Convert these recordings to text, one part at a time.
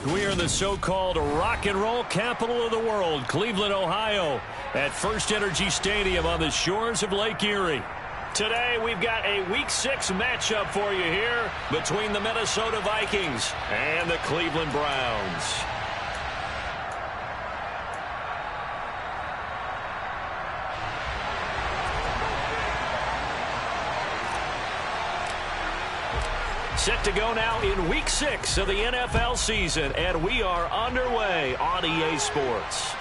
We are in the so-called rock and roll capital of the world, Cleveland, Ohio, at First Energy Stadium on the shores of Lake Erie. Today, we've got a Week 6 matchup for you here between the Minnesota Vikings and the Cleveland Browns. Set to go now in Week 6 of the NFL season, and we are underway on EA Sports.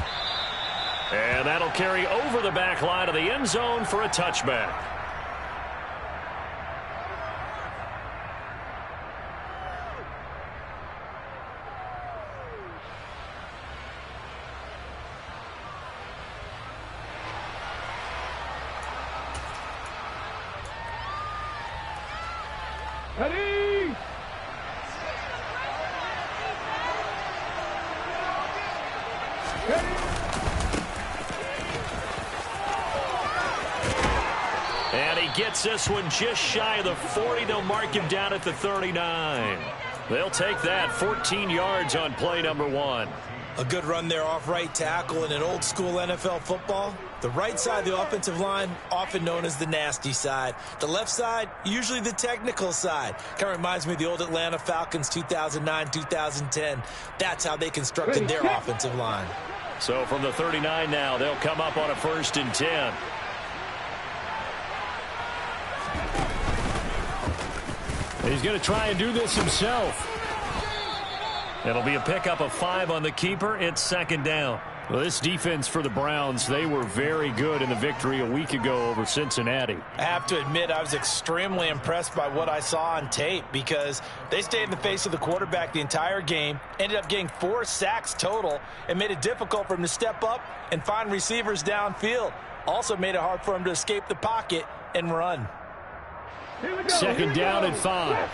And that'll carry over the back line of the end zone for a touchback. Ready? And he gets this one just shy of the 40. They'll mark him down at the 39. They'll take that 14 yards on play number 1. A good run there off right tackle in an old school NFL football. The right side of the offensive line, often known as the nasty side. The left side, usually the technical side. Kind of reminds me of the old Atlanta Falcons 2009-2010. That's how they constructed their offensive line. So from the 39 now, they'll come up on a 1st and 10. He's going to try and do this himself. It'll be a pickup of 5 on the keeper. It's 2nd down. Well, this defense for the Browns, they were very good in the victory a week ago over Cincinnati. I have to admit, I was extremely impressed by what I saw on tape because they stayed in the face of the quarterback the entire game, ended up getting 4 sacks total, and made it difficult for him to step up and find receivers downfield. Also made it hard for him to escape the pocket and run. 2nd down and 5.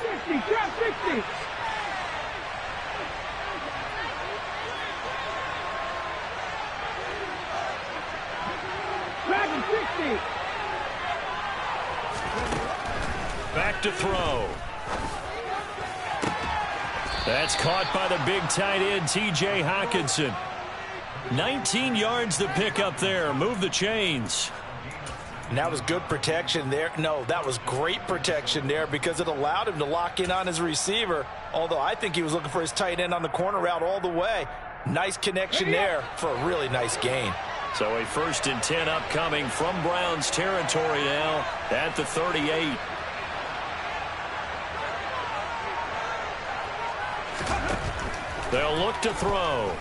60. Back to throw. That's caught by the big tight end, T.J. Hockenson. 19 yards to pick up there. Move the chains. And that was good protection there. No, that was great protection there because it allowed him to lock in on his receiver, although I think he was looking for his tight end on the corner route all the way. Nice connection there for a really nice gain. So a 1st and 10 upcoming from Browns territory now at the 38. They'll look to throw.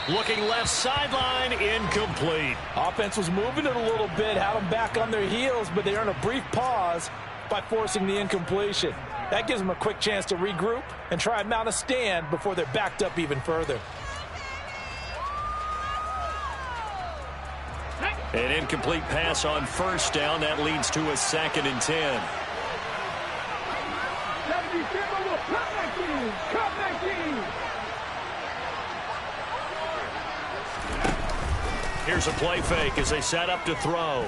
Looking left sideline, incomplete. Offense was moving it a little bit, had them back on their heels, but they earned a brief pause by forcing the incompletion. That gives them a quick chance to regroup and try and mount a stand before they're backed up even further. An incomplete pass on 1st down. That leads to a 2nd and 10. Here's a play fake as they set up to throw.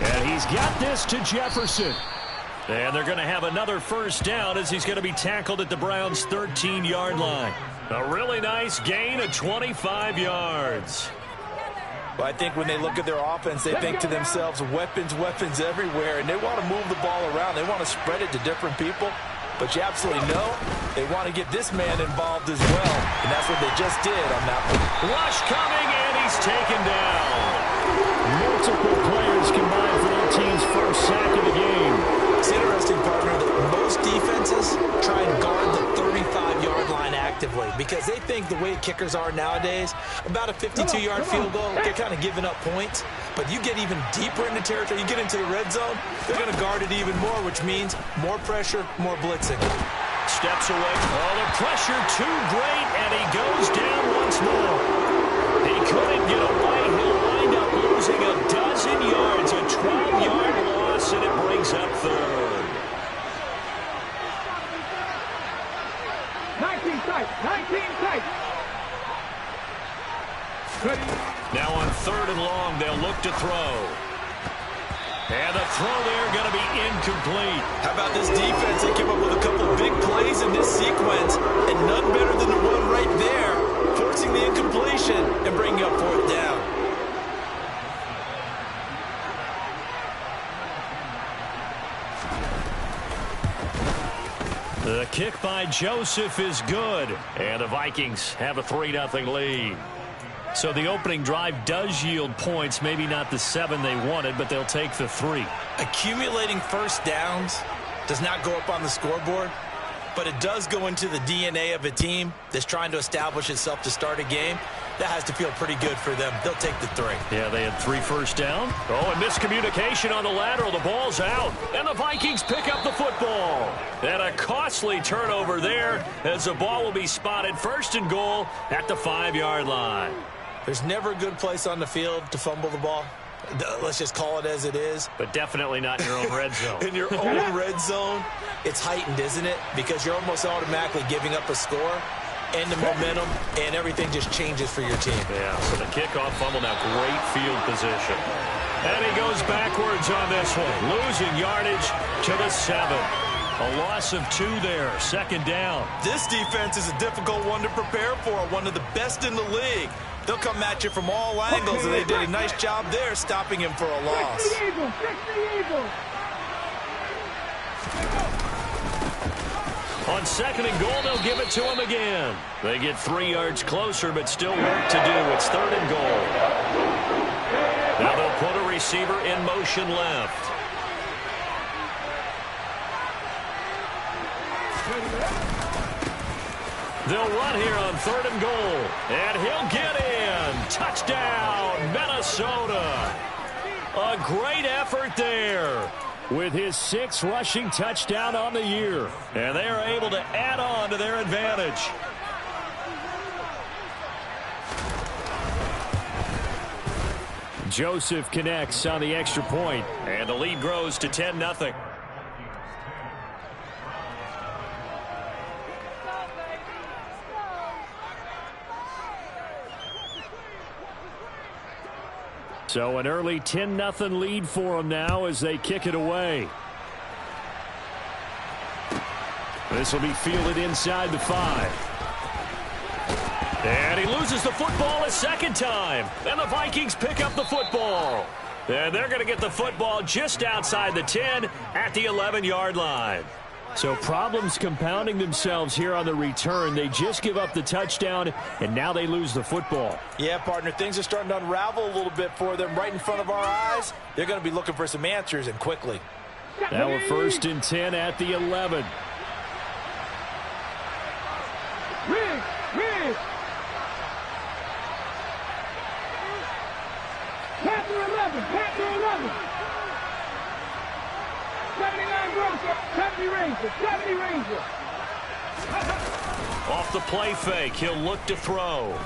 And he's got this to Jefferson. And they're going to have another 1st down as he's going to be tackled at the Browns' 13-yard line. A really nice gain of 25 yards. Well, I think when they look at their offense, they think to themselves, weapons everywhere, and they want to move the ball around. They want to spread it to different people. But you absolutely know they want to get this man involved as well, and that's what they just did on that one. Rush coming, and he's taken down. Multiple players combined for their team's 1st sack of the game. It's interesting, partner, that most defenses try and guard the 35-yard line actively because they think the way kickers are nowadays, about a 52-yard field goal, they're kind of giving up points. But you get even deeper into territory, you get into the red zone, they're going to guard it even more, which means more pressure, more blitzing. Steps away. Oh, the pressure too great, and he goes down once more. He couldn't get away. He'll wind up losing a dozen yards, a 12-yard loss, and it brings up 3rd. 19 tight. Now on 3rd and long, they'll look to throw. And the throw there going to be incomplete. How about this defense? They came up with a couple big plays in this sequence, and none better than the one right there, forcing the incompletion and bringing up fourth down. The kick by Joseph is good, and the Vikings have a 3-0 lead. So the opening drive does yield points, maybe not the 7 they wanted, but they'll take the 3. Accumulating first downs does not go up on the scoreboard, but it does go into the DNA of a team that's trying to establish itself to start a game. That has to feel pretty good for them. They'll take the 3. Yeah, they had 3 first down. Oh, and miscommunication on the lateral. The ball's out, and the Vikings pick up the football. And a costly turnover there as the ball will be spotted first and goal at the 5-yard line. There's never a good place on the field to fumble the ball. Let's just call it as it is. But definitely not in your own red zone. In your own red zone, it's heightened, isn't it? Because you're almost automatically giving up a score and the momentum, and everything just changes for your team. Yeah, so the kickoff fumble now, great field position. And he goes backwards on this one, losing yardage to the 7. A loss of 2 there, second down. This defense is a difficult one to prepare for, one of the best in the league. They'll come at you from all angles, and they did a nice job there stopping him for a loss. On second and goal, they'll give it to him again. They get 3 yards closer, but still work to do. It's third and goal. Now they'll put a receiver in motion left. They'll run here on third and goal. And he'll get in. Touchdown, Minnesota. A great effort there with his 6th rushing touchdown on the year. And they are able to add on to their advantage. Joseph connects on the extra point. And the lead grows to 10-0. So an early 10-0 lead for them now as they kick it away. This will be fielded inside the 5. And he loses the football a second time. And the Vikings pick up the football. And they're going to get the football just outside the 10 at the 11-yard line. So problems compounding themselves here on the return. They just give up the touchdown, and now they lose the football. Yeah, partner, things are starting to unravel a little bit for them right in front of our eyes. They're going to be looking for some answers, and quickly. Now a 1st and 10 at the 11. Panther 11, Panther 11. 79 Grocer, 70 Ranger, 70 Ranger. Off the play fake, he'll look to throw.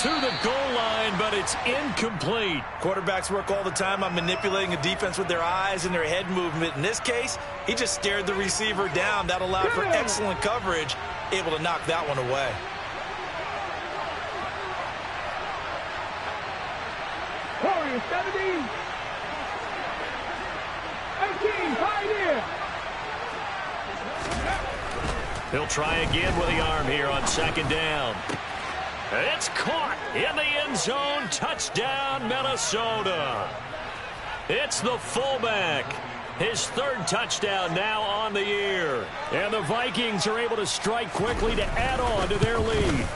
To the goal line, but it's incomplete. Quarterbacks work all the time on manipulating a defense with their eyes and their head movement. In this case, he just stared the receiver down. That allowed for excellent coverage, able to knock that one away. Warriors 70. 18, Pioneer. He'll try again with the arm here on second down. It's caught in the end zone. Touchdown, Minnesota. It's the fullback. His 3rd touchdown now on the year. And the Vikings are able to strike quickly to add on to their lead.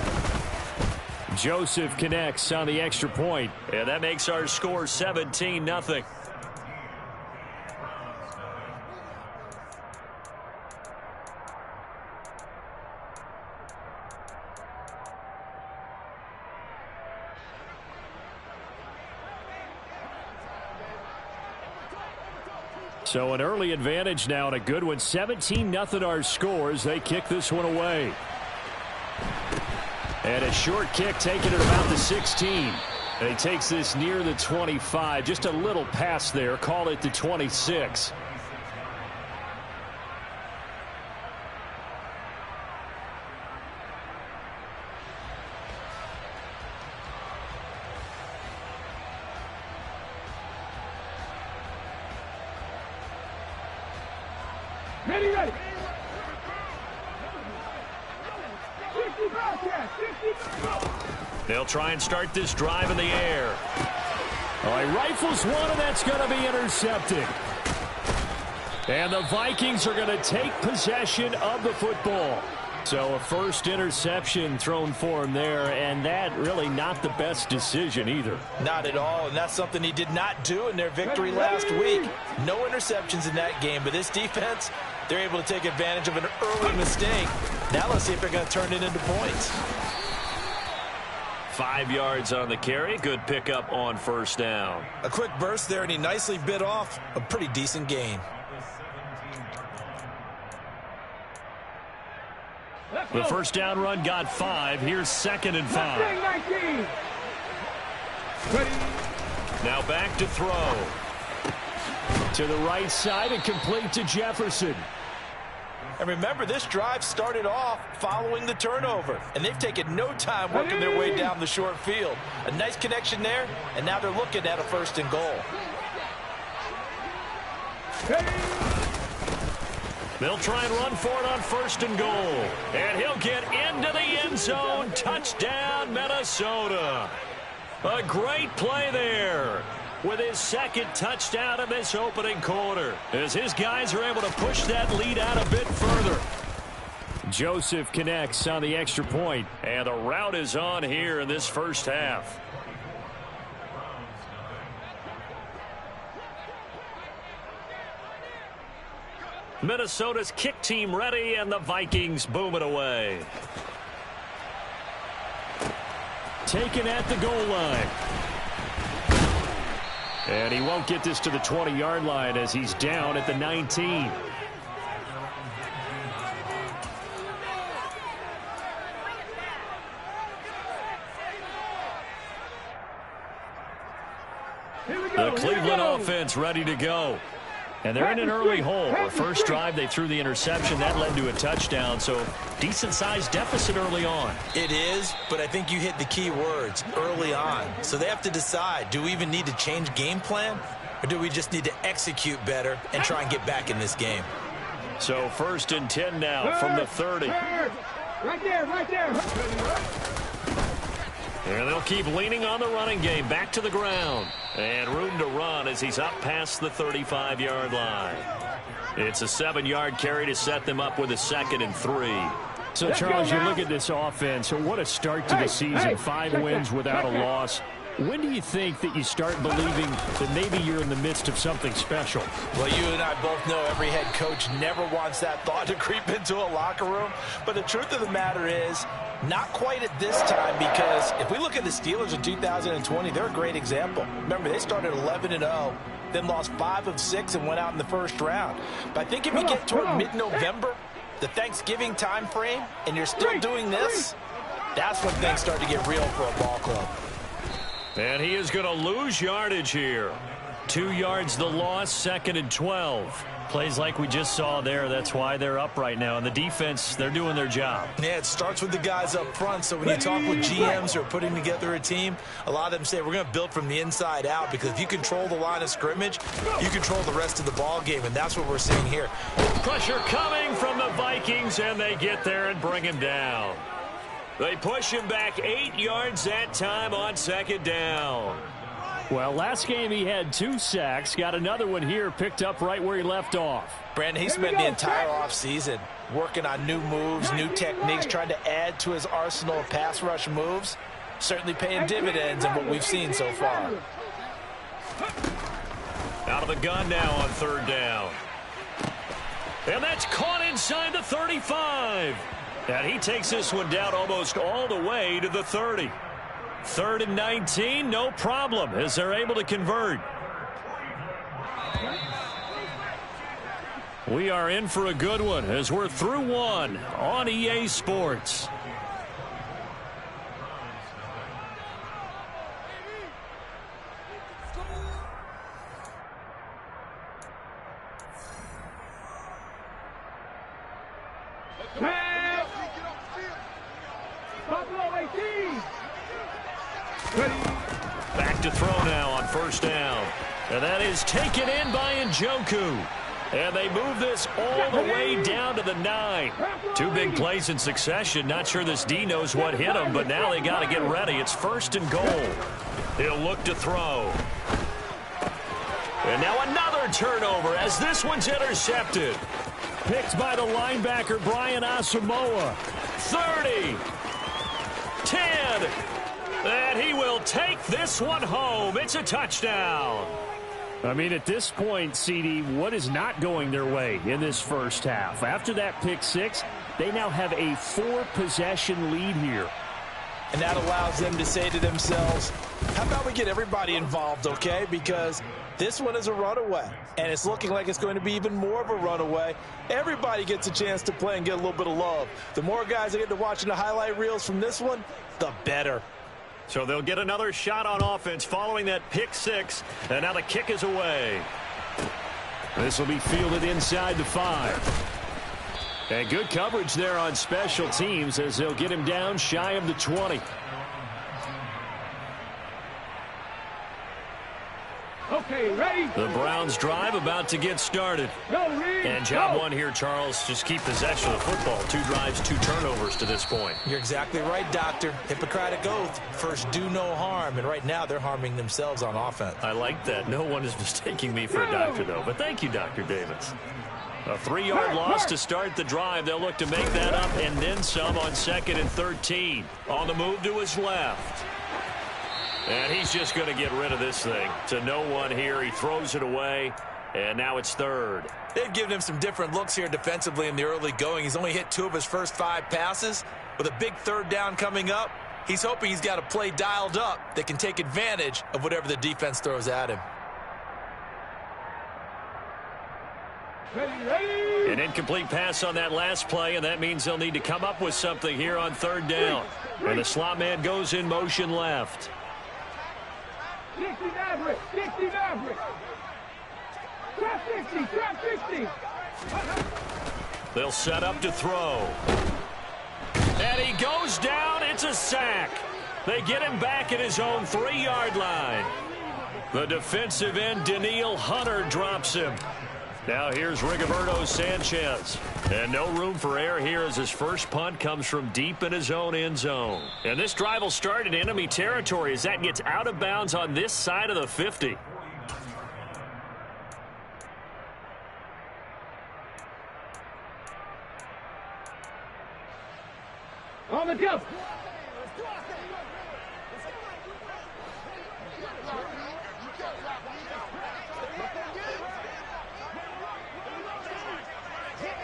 Joseph connects on the extra point. And that makes our score 17-0. So an early advantage now and a good one. 17-0 our scores. They kick this one away. And a short kick taken at about the 16. And he takes this near the 25. Just a little pass there. Call it the 26. Ready, ready. 60 broadcast. 60. They'll try and start this drive in the air. All right, rifles one, and that's going to be intercepted. And the Vikings are going to take possession of the football. So a first interception thrown for him there, and that really not the best decision either. Not at all, and that's something he did not do in their victory last week. No interceptions in that game, but this defense, they're able to take advantage of an early mistake. Now let's see if they're going to turn it into points. 5 yards on the carry. Good pickup on first down. A quick burst there, and he nicely bit off a pretty decent gain. The first down run got 5. Here's 2nd and 5. Now back to throw. To the right side and complete to Jefferson. And remember, this drive started off following the turnover, and they've taken no time working their way down the short field. A nice connection there, and now they're looking at a 1st and goal. They'll try and run for it on 1st and goal. And he'll get into the end zone. Touchdown, Minnesota. A great play there with his 2nd touchdown in this opening quarter, as his guys are able to push that lead out a bit further. Joseph connects on the extra point, and the route is on here in this first half. Minnesota's kick team ready, and the Vikings boom it away. Taken at the goal line. And he won't get this to the 20-yard line as he's down at the 19. The Cleveland offense ready to go. And they're in an early hole. The first drive, they threw the interception. That led to a touchdown, so decent-sized deficit early on. It is, but I think you hit the key words, early on. So they have to decide, do we even need to change game plan, or do we just need to execute better and try and get back in this game? So 1st and 10 now from the 30. Right there, right there. And they'll keep leaning on the running game. Back to the ground. And room to run as he's up past the 35-yard line. It's a 7-yard carry to set them up with a 2nd and 3. So, Charles, you look at this offense. So what a start to the season. 5 wins without a loss. When do you think that you start believing that maybe you're in the midst of something special? Well, you and I both know every head coach never wants that thought to creep into a locker room. But the truth of the matter is, not quite at this time, because if we look at the Steelers in 2020, they're a great example. Remember, they started 11-0, then lost 5 of 6 and went out in the first round. But I think if you get toward mid-November, the Thanksgiving time frame, and you're still doing this, that's when things start to get real for a ball club. And he is going to lose yardage here. 2 yards the loss, 2nd and 12. Plays like we just saw there. That's why they're up right now. And the defense, they're doing their job. Yeah, it starts with the guys up front. So when you talk with GMs who are putting together a team, a lot of them say we're going to build from the inside out, because if you control the line of scrimmage, you control the rest of the ball game, and that's what we're seeing here. Pressure coming from the Vikings, and they get there and bring him down. They push him back 8 yards that time on 2nd down. Well, last game he had 2 sacks. Got another one here, picked up right where he left off. Brandon, he spent the entire offseason working on new moves, new techniques, trying to add to his arsenal of pass rush moves. Certainly paying dividends in what we've seen so far. Out of the gun now on 3rd down. And that's caught inside the 35. And he takes this one down almost all the way to the 30. 3rd and 19, no problem, as they're able to convert. We are in for a good one as we're through one on EA Sports. Back to throw now on 1st down. And that is taken in by Njoku. And they move this all the way down to the 9. 2 big plays in succession. Not sure this D knows what hit him, but now they got to get ready. It's 1st and goal. He'll look to throw. And now another turnover as this one's intercepted. Picked by the linebacker, Brian Asamoah. 30. 10. And he will take this one home. It's a touchdown. I mean, at this point, CD, what is not going their way in this first half? After that pick 6, they now have a 4-possession lead here. And that allows them to say to themselves, how about we get everybody involved, okay? Because this one is a runaway, and it's looking like it's going to be even more of a runaway. Everybody gets a chance to play and get a little bit of love. The more guys that get to watching the highlight reels from this one, the better. So they'll get another shot on offense following that pick 6, and now the kick is away. This will be fielded inside the 5. And good coverage there on special teams as they'll get him down shy of the 20. Okay, ready? The Browns drive about to get started. And job 1 here, Charles, just keep possession of the football. 2 drives, 2 turnovers to this point. You're exactly right, Doctor. Hippocratic oath. First, do no harm. And right now, they're harming themselves on offense. I like that. No one is mistaking me for a doctor, though. But thank you, Dr. Davis. A 3-yard loss to start the drive. They'll look to make that up and then some on 2nd and 13. On the move to his left. And he's just going to get rid of this thing. To no one here. He throws it away. And now it's 3rd. They've given him some different looks here defensively in the early going. He's only hit 2 of his first 5 passes. With a big 3rd down coming up, he's hoping he's got a play dialed up that can take advantage of whatever the defense throws at him. Ready? An incomplete pass on that last play, and that means they'll need to come up with something here on 3rd down. And the slot man goes in motion left. 60 Maverick, 60 Maverick. Trap 60, trap 60. They'll set up to throw. And he goes down. It's a sack. They get him back at his own 3-yard line. The defensive end, Daniil Hunter, drops him. Now here's Rigoberto Sanchez. And no room for error here as his first punt comes from deep in his own end zone. And this drive will start in enemy territory as that gets out of bounds on this side of the 50. On the jump.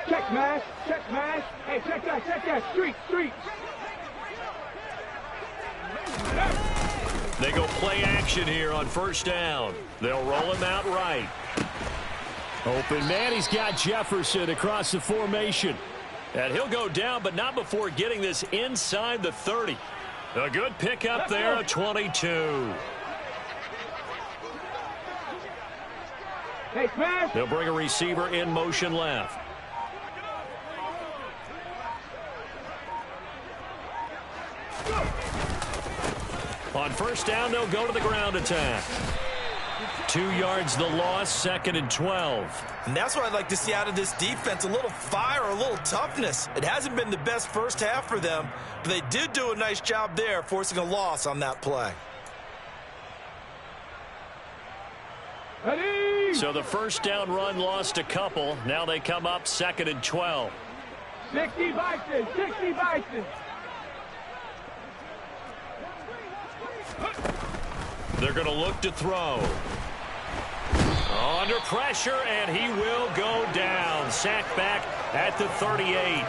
Check mash, check mash. Hey, check that, street. They go play action here on 1st down. They'll roll him out right. Open man, he's got Jefferson across the formation. And he'll go down, but not before getting this inside the 30. A good pickup there at 22. Hey, smash. They'll bring a receiver in motion left. On 1st down, they'll go to the ground attack. 2 yards the loss, 2nd and 12. And that's what I'd like to see out of this defense, a little fire, a little toughness. It hasn't been the best first half for them, but they did do a nice job there, forcing a loss on that play. Ready? So the 1st down run lost a couple. Now they come up 2nd and 12. 60 Vikings, 60 Vikings. They're going to look to throw. Under pressure, and he will go down. Sacked back at the 38.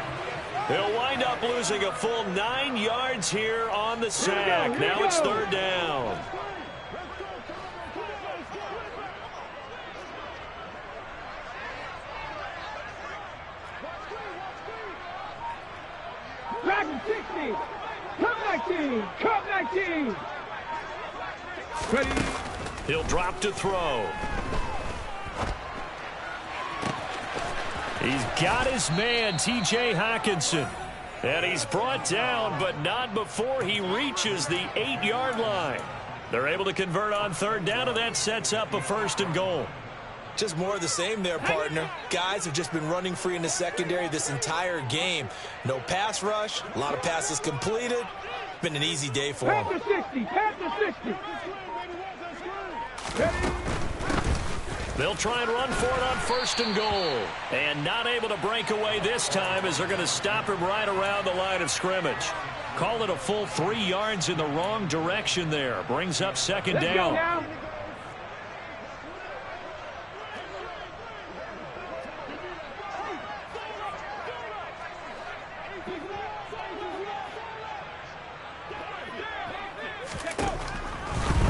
He'll wind up losing a full 9 yards here on the sack. Now it's 3rd down. Dragon 60. Cup 19. Ready? He'll drop to throw. He's got his man, T.J. Hockenson. And he's brought down, but not before he reaches the 8-yard line. They're able to convert on 3rd down, and that sets up a 1st and goal. Just more of the same there, partner. Guys have just been running free in the secondary this entire game. No pass rush, a lot of passes completed. Been an easy day for them. Pass to 60, pass to 60. They'll try and run for it on 1st and goal. And not able to break away this time as they're going to stop him right around the line of scrimmage. Call it a full 3 yards in the wrong direction there. Brings up 2nd down.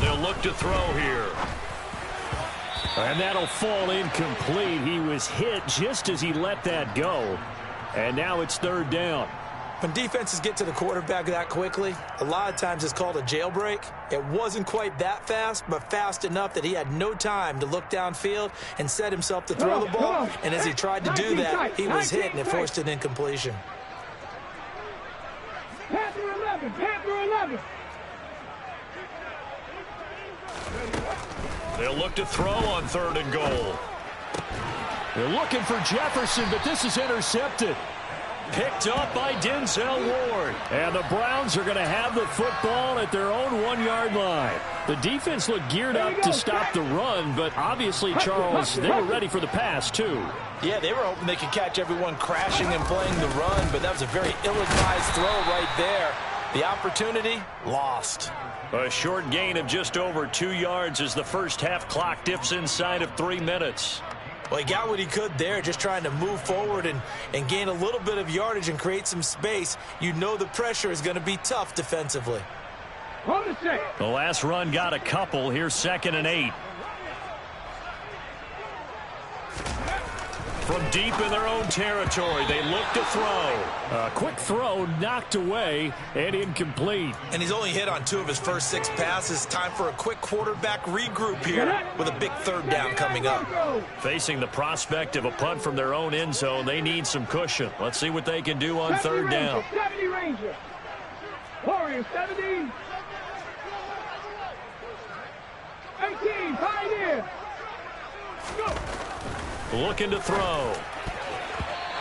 They'll look to throw here. And that'll fall incomplete. He was hit just as he let that go. And now it's 3rd down. When defenses get to the quarterback that quickly, a lot of times it's called a jailbreak. It wasn't quite that fast, but fast enough that he had no time to look downfield and set himself to throw the ball. And as he tried to do that, he was hit and it forced an incompletion. Pass to 11, pass to 11. They'll look to throw on 3rd and goal. They're looking for Jefferson, but this is intercepted. Picked up by Denzel Ward. And the Browns are going to have the football at their own 1-yard line. The defense looked geared up to stop the run, but obviously, Charles, they were ready for the pass, too. Yeah, they were hoping they could catch everyone crashing and playing the run, but that was a very ill-advised throw right there. The opportunity, lost. A short gain of just over 2 yards as the first half clock dips inside of 3 minutes. Well, he got what he could there, just trying to move forward and gain a little bit of yardage and create some space. You know the pressure is going to be tough defensively. The last run got a couple. Here's 2nd and 8. From deep in their own territory, they look to throw. A quick throw knocked away and incomplete. And he's only hit on 2 of his first 6 passes. Time for a quick quarterback regroup here with a big 3rd down coming up. Facing the prospect of a punt from their own end zone, they need some cushion. Let's see what they can do on 3rd down. 70 Ranger. Warriors 70. 18 Pioneer. Go. Looking to throw.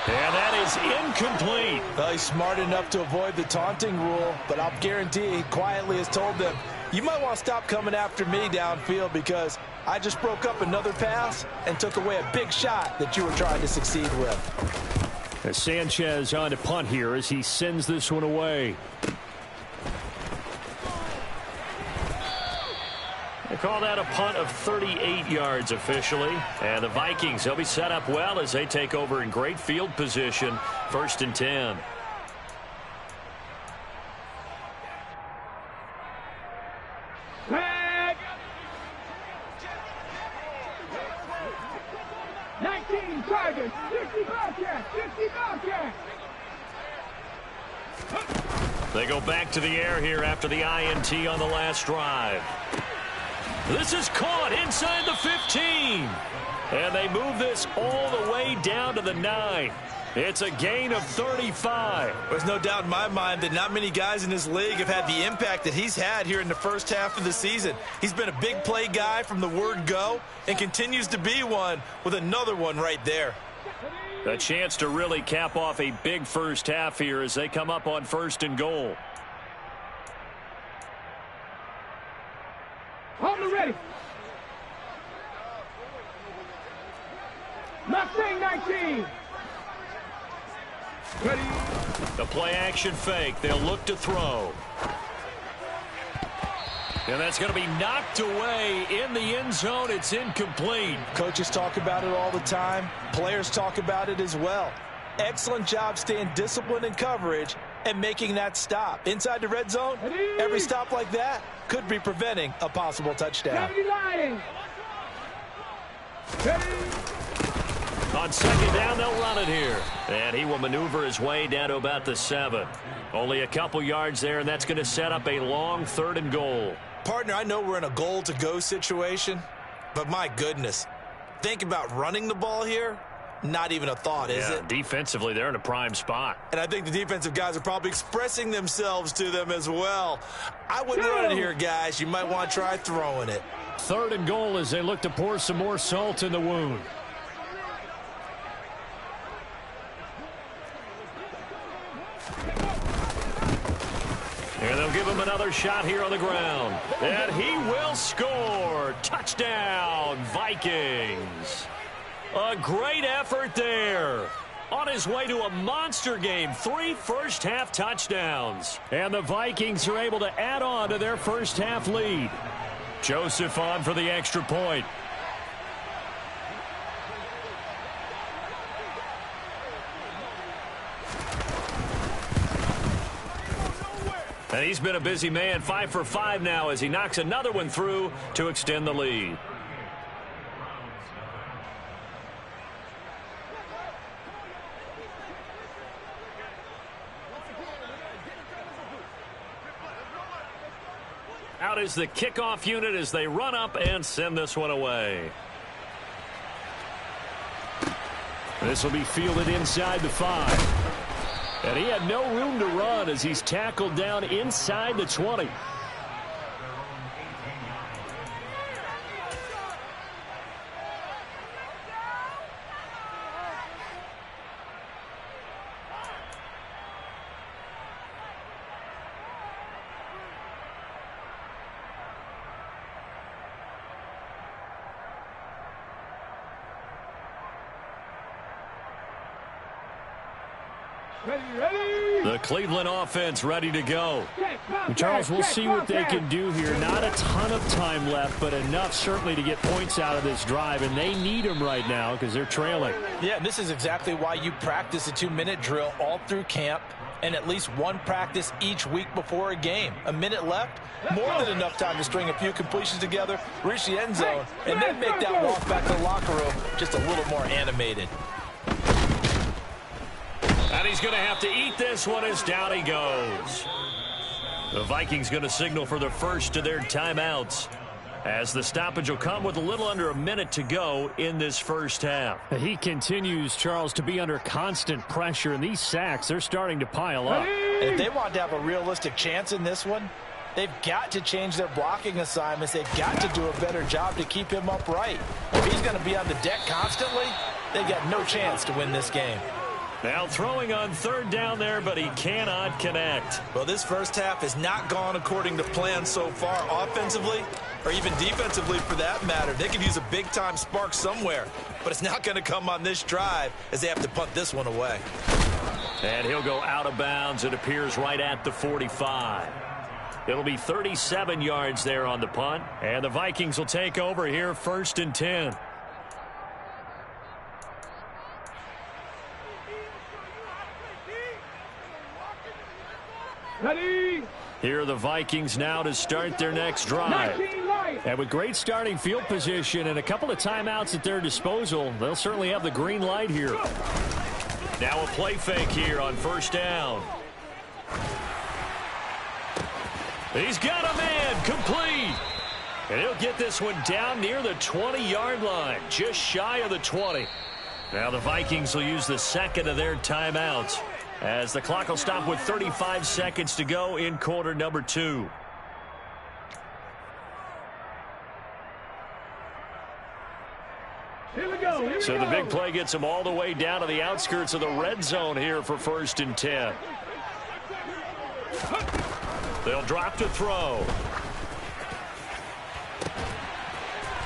And that is incomplete. Well, he's smart enough to avoid the taunting rule, but I'll guarantee he quietly has told them, you might want to stop coming after me downfield because I just broke up another pass and took away a big shot that you were trying to succeed with. As Sanchez on to punt here as he sends this one away. They call that a punt of 38 yards officially. And the Vikings, they'll be set up well as they take over in great field position. 1st and 10. Flag. 19 Tigers. 60 Bobcats. 60 Bobcats. They go back to the air here after the INT on the last drive. This is caught inside the 15. And they move this all the way down to the 9. It's a gain of 35. There's no doubt in my mind that not many guys in this league have had the impact that he's had here in the first half of the season. He's been a big play guy from the word go and continues to be one with another one right there. A chance to really cap off a big first half here as they come up on 1st and goal. Hold it ready. Mustang 19. Ready. The play action fake. They'll look to throw. And that's going to be knocked away in the end zone. It's incomplete. Coaches talk about it all the time. Players talk about it as well. Excellent job staying disciplined in coverage and making that stop. Inside the red zone, every stop like that could be preventing a possible touchdown. On 2nd down, they'll run it here. And he will maneuver his way down to about the 7. Only a couple yards there, and that's going to set up a long 3rd and goal. Partner, I know we're in a goal-to-go situation, but my goodness, think about running the ball here. Not even a thought, is it? Defensively, they're in a prime spot. And I think the defensive guys are probably expressing themselves to them as well. I wouldn't run it here, guys. You might want to try throwing it. 3rd and goal as they look to pour some more salt in the wound. And they'll give him another shot here on the ground. And he will score. Touchdown, Vikings. A great effort there. On his way to a monster game. 3 first-half touchdowns. And the Vikings are able to add on to their first-half lead. Joseph on for the extra point. And he's been a busy man, 5 for 5 now as he knocks another one through to extend the lead. Out is the kickoff unit as they run up and send this one away. This will be fielded inside the 5. And he had no room to run as he's tackled down inside the 20. The Cleveland offense ready to go. Charles, we'll see what they can do here. Not a ton of time left, but enough certainly to get points out of this drive, and they need them right now because they're trailing. Yeah, and this is exactly why you practice a 2-minute drill all through camp and at least one practice each week before a game. A minute left, more than enough time to string a few completions together, reach the end zone, and then make that walk back to the locker room just a little more animated. And he's going to have to eat this one as down he goes. The Vikings going to signal for the first of their timeouts as the stoppage will come with a little under a minute to go in this first half. He continues, Charles, to be under constant pressure, and these sacks, they're starting to pile up. If they want to have a realistic chance in this one, they've got to change their blocking assignments. They've got to do a better job to keep him upright. If he's going to be on the deck constantly, they've got no chance to win this game. Now throwing on 3rd down there, but he cannot connect. Well, this first half has not gone according to plan so far offensively or even defensively for that matter. They could use a big-time spark somewhere, but it's not going to come on this drive as they have to punt this one away. And he'll go out of bounds. It appears right at the 45. It'll be 37 yards there on the punt, and the Vikings will take over here 1st and 10. Ready. Here are the Vikings now to start their next drive. And with great starting field position and a couple of timeouts at their disposal, they'll certainly have the green light here. Now a play fake here on 1st down. He's got a man complete. And he'll get this one down near the 20-yard line, just shy of the 20. Now the Vikings will use the second of their timeouts as the clock will stop with 35 seconds to go in quarter number 2. Here we go. So the big play gets them all the way down to the outskirts of the red zone here for 1st and 10. They'll drop to throw.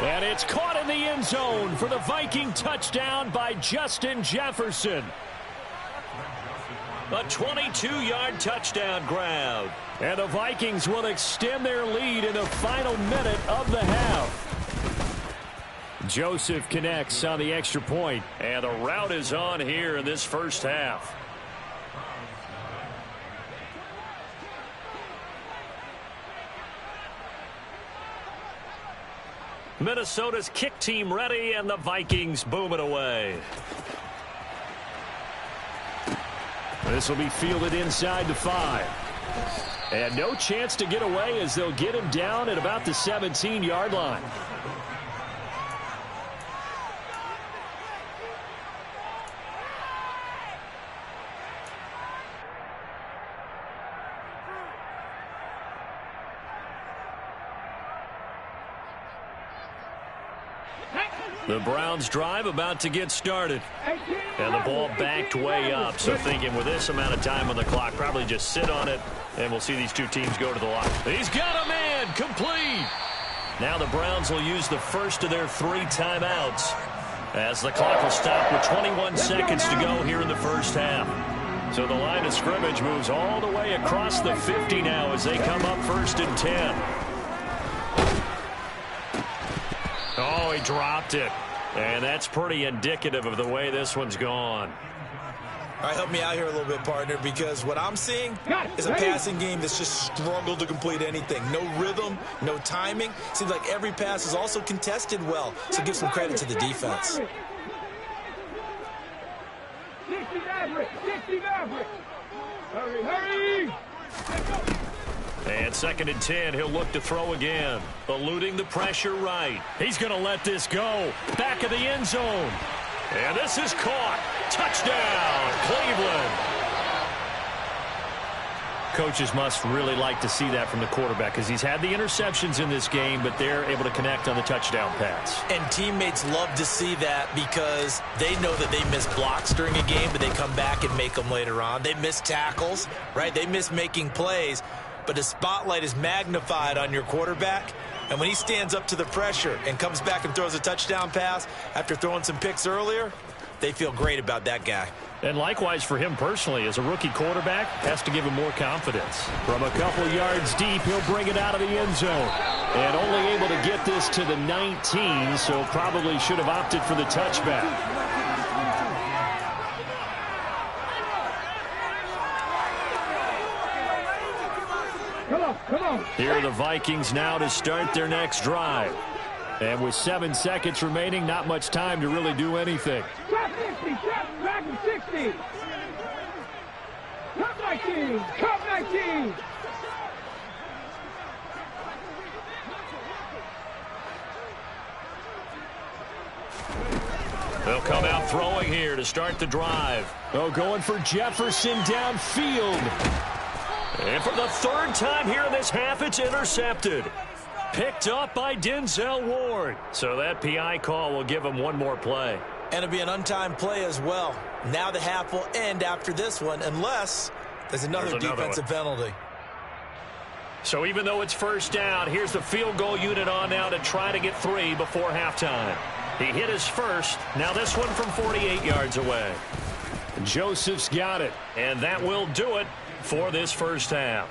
And it's caught in the end zone for the Viking touchdown by Justin Jefferson. A 22-yard touchdown grab. And the Vikings will extend their lead in the final minute of the half. Joseph connects on the extra point. And the route is on here in this first half. Minnesota's kick team ready, and the Vikings boom it away. This will be fielded inside the 5. And no chance to get away as they'll get him down at about the 17-yard line. The Browns drive about to get started. And the ball backed way up. So thinking with this amount of time on the clock, probably just sit on it. And we'll see these two teams go to the line. He's got a man. Complete. Now the Browns will use the first of their 3 timeouts, as the clock will stop with 21 seconds to go here in the first half. So the line of scrimmage moves all the way across the 50 now as they come up 1st and 10. Oh, he dropped it. And that's pretty indicative of the way this one's gone. All right, help me out here a little bit, partner, because what I'm seeing is a passing game that's just struggled to complete anything. No rhythm, no timing. Seems like every pass is also contested well, so give some credit to the defense. 60 Maverick! 60 Maverick! Hurry, hurry! And 2nd and 10, he'll look to throw again. Eluding the pressure right. He's going to let this go. Back of the end zone. And this is caught. Touchdown, Cleveland. Coaches must really like to see that from the quarterback because he's had the interceptions in this game, but they're able to connect on the touchdown pass. And teammates love to see that because they know that they miss blocks during a game, but they come back and make them later on. They miss tackles, right? They miss making plays, but the spotlight is magnified on your quarterback. And when he stands up to the pressure and comes back and throws a touchdown pass after throwing some picks earlier, they feel great about that guy. And likewise for him personally, as a rookie quarterback, has to give him more confidence. From a couple yards deep, he'll bring it out of the end zone. And only able to get this to the 19, so probably should have opted for the touchback. Come on. Here are the Vikings now to start their next drive. And with 7 seconds remaining, not much time to really do anything. Trap 60, trap 60. Cup 19, cup 19. They'll come out throwing here to start the drive. Oh, going for Jefferson downfield. And for the 3rd time here in this half, it's intercepted. Picked up by Denzel Ward. So that PI call will give him one more play. And it'll be an untimed play as well. Now the half will end after this one unless there's another defensive penalty. So even though it's 1st down, here's the field goal unit on now to try to get 3 before halftime. He hit his first. Now this one from 48 yards away. Joseph's got it. And that will do it for this first half.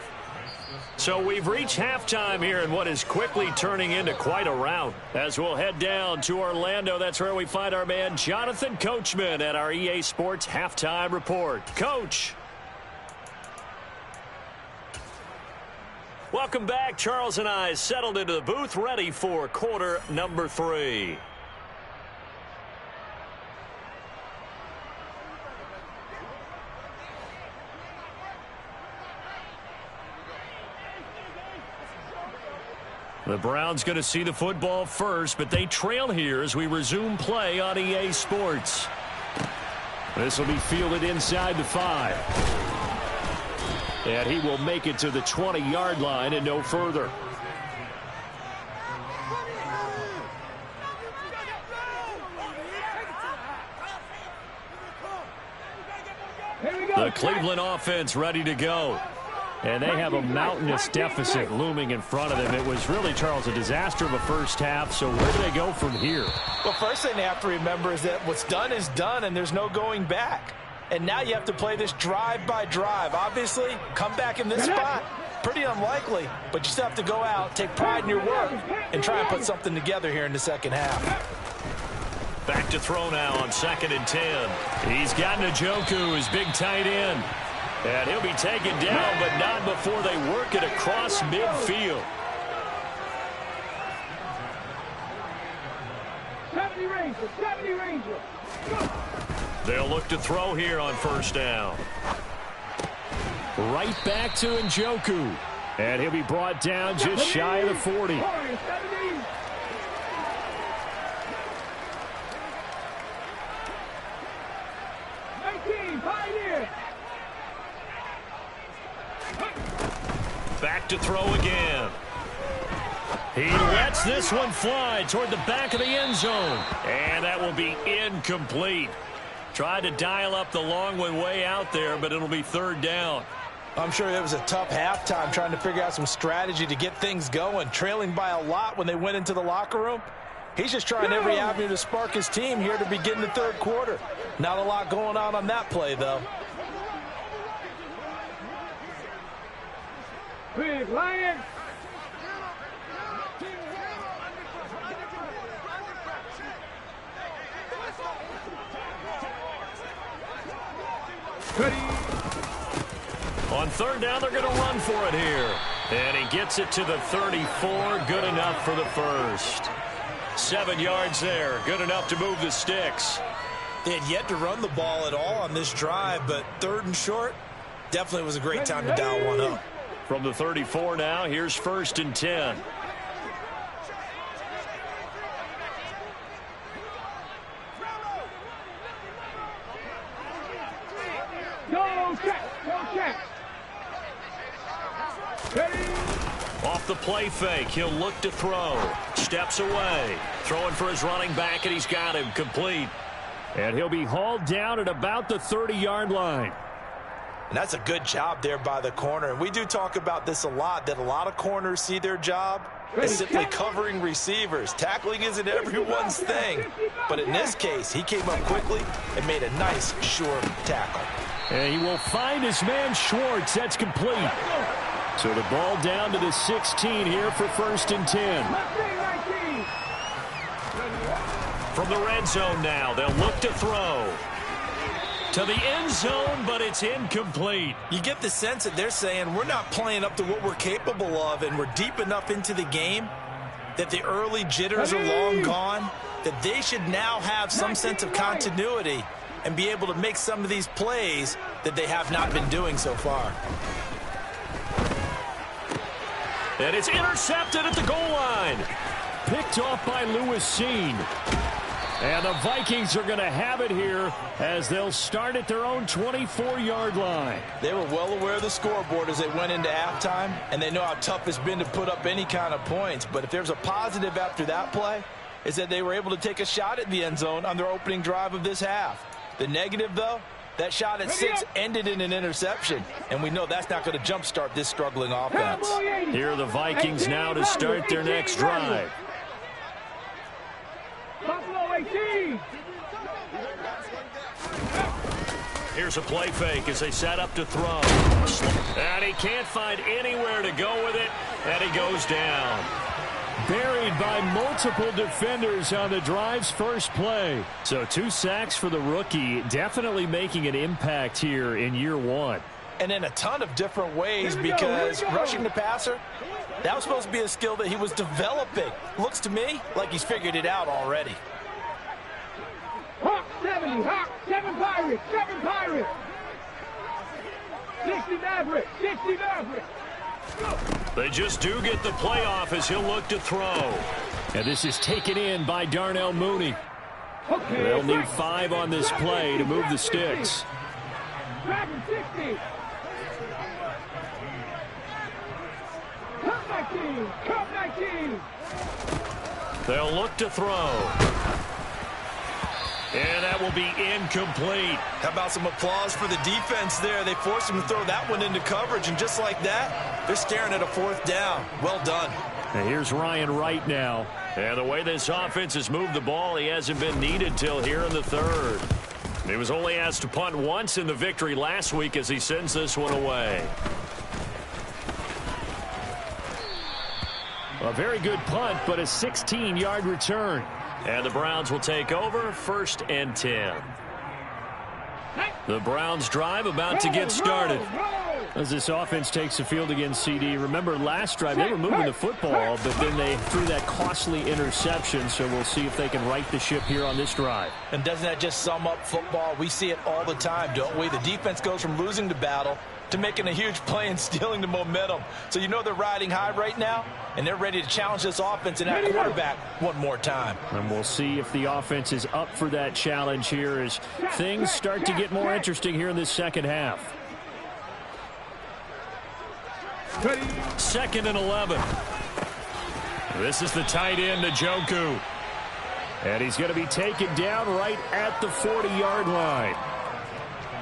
So we've reached halftime here in what is quickly turning into quite a rout. As we'll head down to Orlando, that's where we find our man Jonathan Coachman at our EA Sports Halftime Report. Coach. Welcome back. Charles and I settled into the booth, ready for quarter number 3. The Browns going to see the football first, but they trail here as we resume play on EA Sports. This will be fielded inside the 5. And he will make it to the 20-yard line and no further. The Cleveland offense ready to go. And they have a mountainous deficit looming in front of them. It was really, Charles, a disaster of a first half. So where do they go from here? Well, first thing they have to remember is that what's done is done, and there's no going back. And now you have to play this drive by drive. Obviously, come back in this spot, pretty unlikely. But you still have to go out, take pride in your work, and try and put something together here in the second half. Back to throw now on 2nd and 10. He's got Njoku, his big tight end. And he'll be taken down, but not before they work it across midfield. 70 Ranger. They'll look to throw here on 1st down. Right back to Njoku. And he'll be brought down just shy of the 40. 19, Pioneer. Back to throw again. He lets this one fly toward the back of the end zone. And that will be incomplete. Tried to dial up the long one way out there, but it'll be third down. I'm sure it was a tough halftime trying to figure out some strategy to get things going, trailing by a lot when they went into the locker room. He's just trying every avenue to spark his team here to begin the third quarter. Not a lot going on that play, though. Big Lion. On third down, they're going to run for it here. And he gets it to the 34. Good enough for the first. 7 yards there. Good enough to move the sticks. They had yet to run the ball at all on this drive, but third and short definitely was a great time to dial one up. From the 34 now, here's first and 10. Go check. Off the play fake, he'll look to throw. Steps away. Throwing for his running back, and he's got him complete. And he'll be hauled down at about the 30-yard line. And that's a good job there by the corner. And we do talk about this a lot, that a lot of corners see their job as simply covering receivers. Tackling isn't everyone's thing. But in this case, he came up quickly and made a nice, sure tackle. And he will find his man Schwartz. That's complete. So the ball down to the 16 here for first and 10. From the red zone now, they'll look to throw. To the end zone, but it's incomplete. You get the sense that they're saying we're not playing up to what we're capable of, and we're deep enough into the game that the early jitters are long gone, that they should now have some sense of continuity and be able to make some of these plays that they have not been doing so far. And it's intercepted at the goal line. Picked off by Lewis Seen. And the Vikings are going to have it here as they'll start at their own 24-yard line. They were well aware of the scoreboard as they went into halftime, and they know how tough it's been to put up any kind of points. But if there's a positive after that play, is that they were able to take a shot at the end zone on their opening drive of this half. The negative, though, that shot at 6 ended in an interception, and we know that's not going to jumpstart this struggling offense. Here are the Vikings now to start their next drive. Buffalo 18. Here's a play fake as they set up to throw. And he can't find anywhere to go with it, and he goes down. Buried by multiple defenders on the drive's first play. So 2 sacks for the rookie, definitely making an impact here in year one. And in a ton of different ways, because rushing the passer, that was supposed to be a skill that he was developing. Looks to me like he's figured it out already. Hawk 70, Hawk 7 Pirates, 7 Pirates. 60 Mavericks, 60 Mavericks. They just do get the playoff as he'll look to throw. And this is taken in by Darnell Mooney. They'll need 5 on this play to move the sticks. Dragon 60. Cup 19, Cup 19. They'll look to throw. And that will be incomplete. How about some applause for the defense there? They forced him to throw that one into coverage, and just like that, they're staring at a 4th down. Well done. And here's Ryan Wright now. And the way this offense has moved the ball, he hasn't been needed till here in the third. He was only asked to punt once in the victory last week as he sends this one away. A very good punt, but a 16-yard return. And the Browns will take over, 1st and 10. The Browns drive about to get started. As this offense takes the field against CD, remember last drive they were moving the football, but then they threw that costly interception, so we'll see if they can right the ship here on this drive. And doesn't that just sum up football? We see it all the time, don't we? The defense goes from losing the battle to making a huge play and stealing the momentum. So you know they're riding high right now, and they're ready to challenge this offense and that quarterback one more time. And we'll see if the offense is up for that challenge here as things start to get more interesting here in this second half. 2nd and 11. This is the tight end, Njoku. And he's going to be taken down right at the 40-yard line.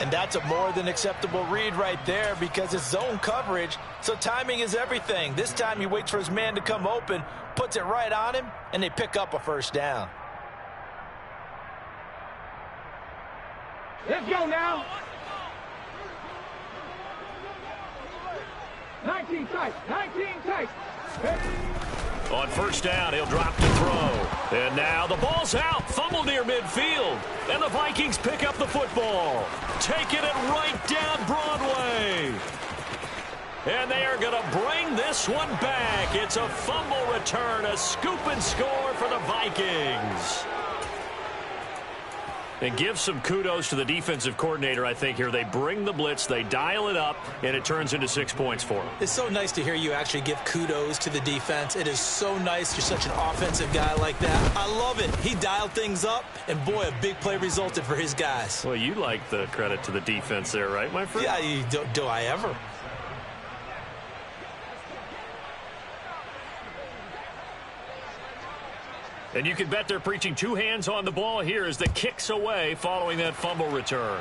And that's a more than acceptable read right there because it's zone coverage, so timing is everything. This time he waits for his man to come open, puts it right on him, and they pick up a first down. Let's go now. 19 tight. 19 tight. On first down, he'll drop to throw. And now the ball's out. Fumble near midfield. And the Vikings pick up the football. Taking it right down Broadway. And they are going to bring this one back. It's a fumble return, a scoop and score for the Vikings. And give some kudos to the defensive coordinator, I think, here. They bring the blitz, they dial it up, and it turns into 6 points for them. It's so nice to hear you actually give kudos to the defense. It is so nice you're such an offensive guy like that. I love it. He dialed things up, and boy, a big play resulted for his guys. Well, you like the credit to the defense there, right, my friend? Yeah, do I ever? And you can bet they're preaching two hands on the ball here as the kick's away following that fumble return.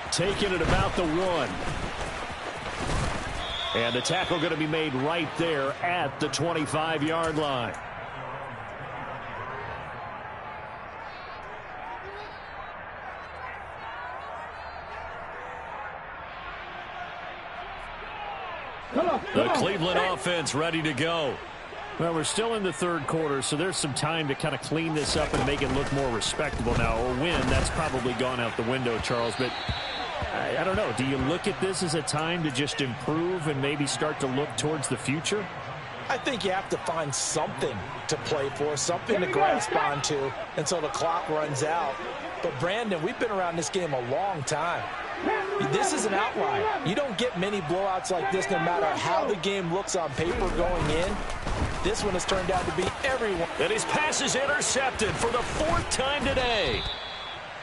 Taking it about the 1. And the tackle going to be made right there at the 25-yard line. The Cleveland offense ready to go. Well, we're still in the third quarter, so there's some time to kind of clean this up and make it look more respectable now. A win, that's probably gone out the window, Charles. But I don't know. Do you look at this as a time to just improve and maybe start to look towards the future? I think you have to find something to play for, something to grasp onto until the clock runs out. But, Brandon, we've been around this game a long time. This is an outlier. You don't get many blowouts like this no matter how the game looks on paper going in. This one has turned out to be everyone. And his pass is intercepted for the 4th time today.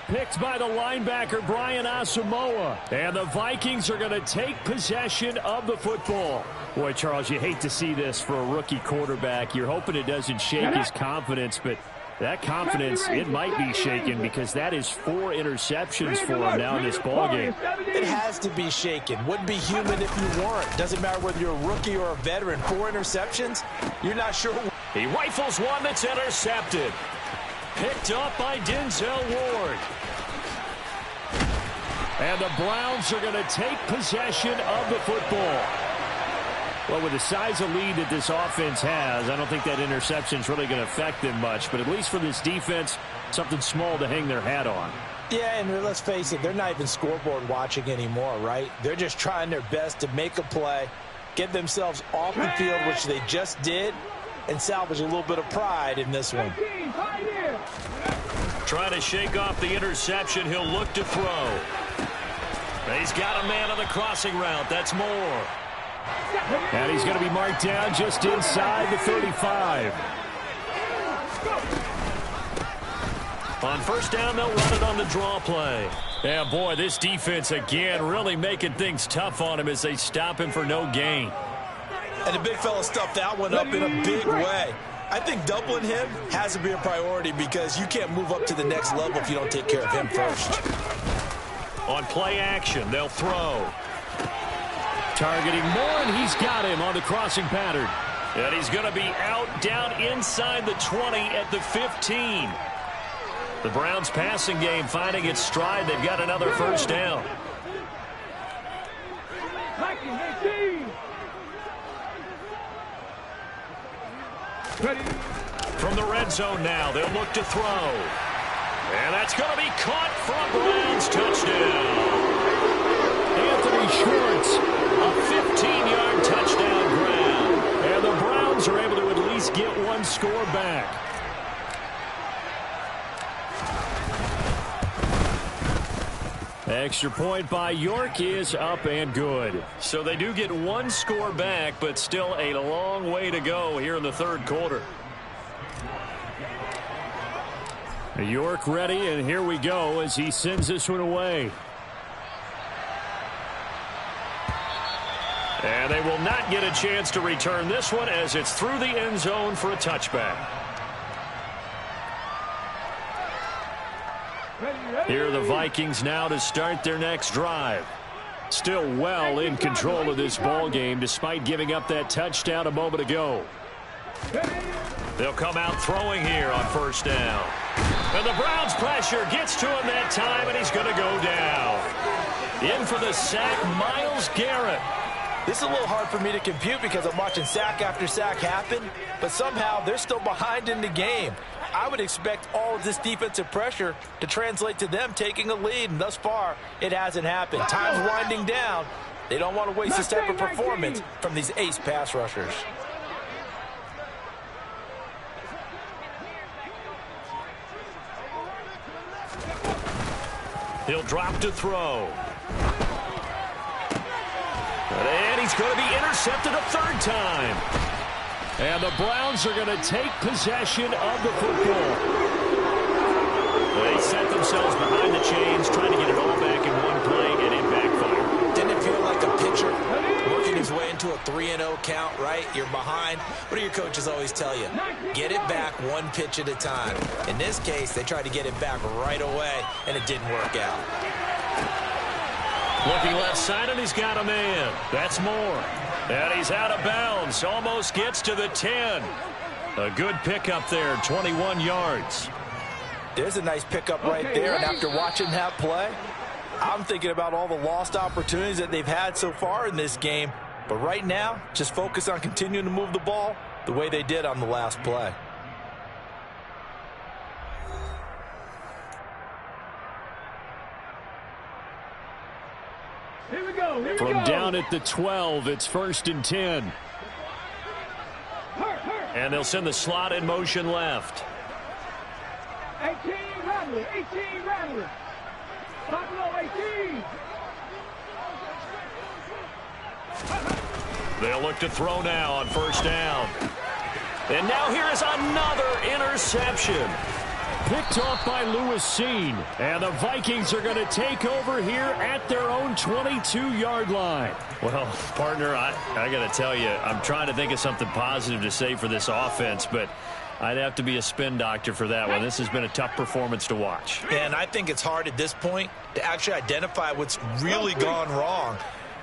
Picked by the linebacker, Brian Asamoah. And the Vikings are going to take possession of the football. Boy, Charles, you hate to see this for a rookie quarterback. You're hoping it doesn't shake his confidence, but that confidence, it might be shaken because that is 4 interceptions for him now in this ballgame. It has to be shaken. Wouldn't be human if you weren't. Doesn't matter whether you're a rookie or a veteran. 4 interceptions, you're not sure. He rifles one that's intercepted. Picked up by Denzel Ward. And the Browns are going to take possession of the football. Well, with the size of lead that this offense has, I don't think that interception is really going to affect them much. But at least for this defense, something small to hang their hat on. Yeah, and let's face it, they're not even scoreboard watching anymore, right? They're just trying their best to make a play, get themselves off the field, which they just did, and salvage a little bit of pride in this one. Trying to shake off the interception. He'll look to throw. He's got a man on the crossing route. That's Moore. And he's going to be marked down just inside the 35. On first down, they'll run it on the draw play. Yeah, boy, this defense again really making things tough on him as they stop him for no gain. And the big fella stuffed that one up in a big way. I think doubling him has to be a priority because you can't move up to the next level if you don't take care of him first. On play action, they'll throw. Targeting Moore, and he's got him on the crossing pattern. And he's going to be out down inside the 20 at the 15. The Browns passing game finding its stride. They've got another first down. From the red zone now, they'll look to throw. And that's going to be caught for a Browns touchdown. Anthony Schwartz, a 15-yard touchdown grab. And the Browns are able to at least get one score back. Extra point by York is up and good. So they do get one score back, but still a long way to go here in the third quarter. York ready, and here we go as he sends this one away. And they will not get a chance to return this one as it's through the end zone for a touchback. Here are the Vikings now to start their next drive. Still well in control of this ball game despite giving up that touchdown a moment ago. They'll come out throwing here on first down. And the Browns' pressure gets to him that time, and he's going to go down. In for the sack, Myles Garrett. This is a little hard for me to compute because I'm watching sack after sack happen, but somehow they're still behind in the game. I would expect all of this defensive pressure to translate to them taking a lead, and thus far, it hasn't happened. Time's winding down. They don't want to waste this type of performance from these ace pass rushers. He'll drop to throw. And he's going to be intercepted a third time. And the Browns are going to take possession of the football. They set themselves behind the chains, trying to get it all back in one play, and it backfired. Didn't it feel like a pitcher working his way into a 3-0 count, right? You're behind. What do your coaches always tell you? Get it back one pitch at a time. In this case, they tried to get it back right away, and it didn't work out. Looking left side, and he's got a man. That's Moore. And he's out of bounds. Almost gets to the 10. A good pickup there, 21 yards. There's a nice pickup right there, and after watching that play, I'm thinking about all the lost opportunities that they've had so far in this game. But right now, just focus on continuing to move the ball the way they did on the last play. Here we go. Here we From go. down at the 12, it's 1st and 10. And they'll send the slot in motion left. 18 Rattler. 18 Rattler. Buffalo 18. They'll look to throw now on first down. And now here is another interception. Picked off by Lewis Seen. And the Vikings are going to take over here at their own 22-yard line. Well, partner, I got to tell you, I'm trying to think of something positive to say for this offense, but I'd have to be a spin doctor for that one. This has been a tough performance to watch. And I think it's hard at this point to actually identify what's really gone wrong.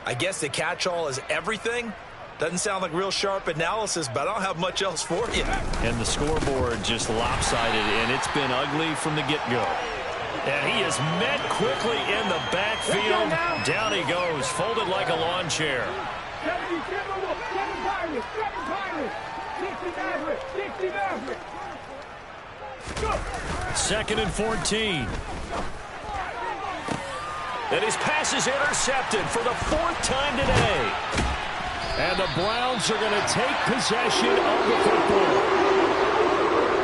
I guess the catch-all is everything. Doesn't sound like real sharp analysis, but I don't have much else for you. And the scoreboard just lopsided, and it's been ugly from the get-go. And he is met quickly in the backfield. Down he goes, folded like a lawn chair. 70 Timberwolves, 7 Pirates, 7 Pirates, 60 Mavericks, 60 Mavericks. Go. 2nd and 14. And his pass is intercepted for the 4th time today. And the Browns are going to take possession of the football.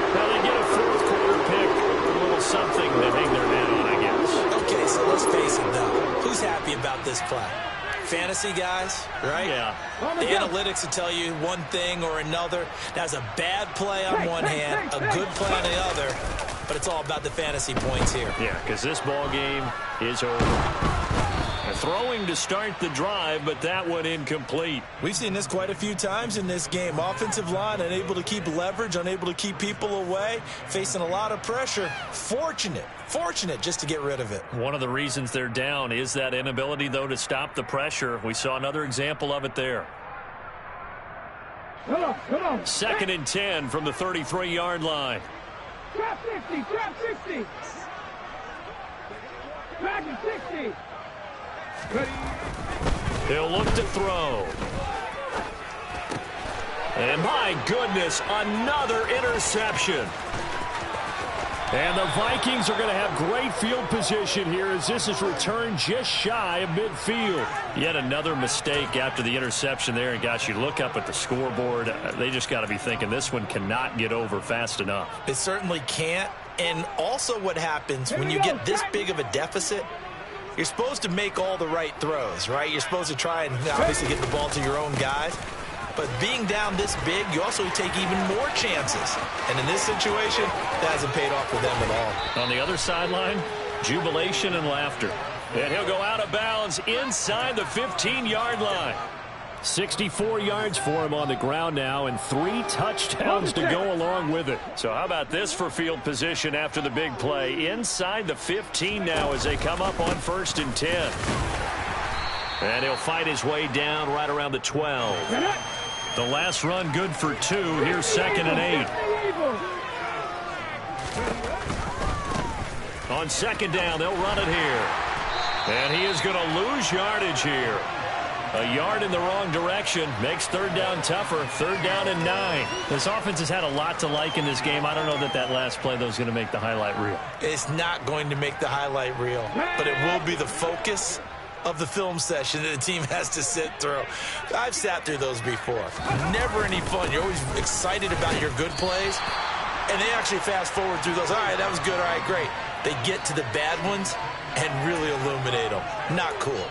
Now they get a 4th quarter pick, a little something to hang their head on, I guess. Okay, so let's face it, though. Who's happy about this play? Fantasy guys, right? Yeah. The analytics will tell you one thing or another. That's a bad play on one hand, a good play on the other, but it's all about the fantasy points here. Yeah, because this ball game is over. Throwing to start the drive, but that one incomplete. We've seen this quite a few times in this game. Offensive line unable to keep leverage, unable to keep people away, facing a lot of pressure. Fortunate just to get rid of it. One of the reasons they're down is that inability, though, to stop the pressure. We saw another example of it there. Come on. 2nd and 10 from the 33-yard line. Trap 60, trap 60. Dragon 60. Ready. He'll look to throw. And my goodness, another interception. And the Vikings are going to have great field position here as this is returned just shy of midfield. Yet another mistake after the interception there. And gosh, you look up at the scoreboard, they just got to be thinking this one cannot get over fast enough. It certainly can't. And also what happens when you get this big of a deficit, you're supposed to make all the right throws, right? You're supposed to try and obviously get the ball to your own guys. But being down this big, you also take even more chances. And in this situation, that hasn't paid off for them at all. On the other sideline, jubilation and laughter. And he'll go out of bounds inside the 15-yard line. 64 yards for him on the ground now, and 3 touchdowns to go along with it. So how about this for field position after the big play? Inside the 15 now as they come up on 1st and 10. And he'll fight his way down right around the 12. The last run good for 2. Here's 2nd and 8. On 2nd down, they'll run it here. And he is going to lose yardage here. A yard in the wrong direction makes 3rd down tougher. 3rd down and 9. This offense has had a lot to like in this game. I don't know that last play, though, is going to make the highlight reel. It's not going to make the highlight reel, but it will be the focus of the film session that the team has to sit through. I've sat through those before. Never any fun. You're always excited about your good plays, and they actually fast forward through those. All right, that was good. All right, great. They get to the bad ones and really illuminate them. Not cool.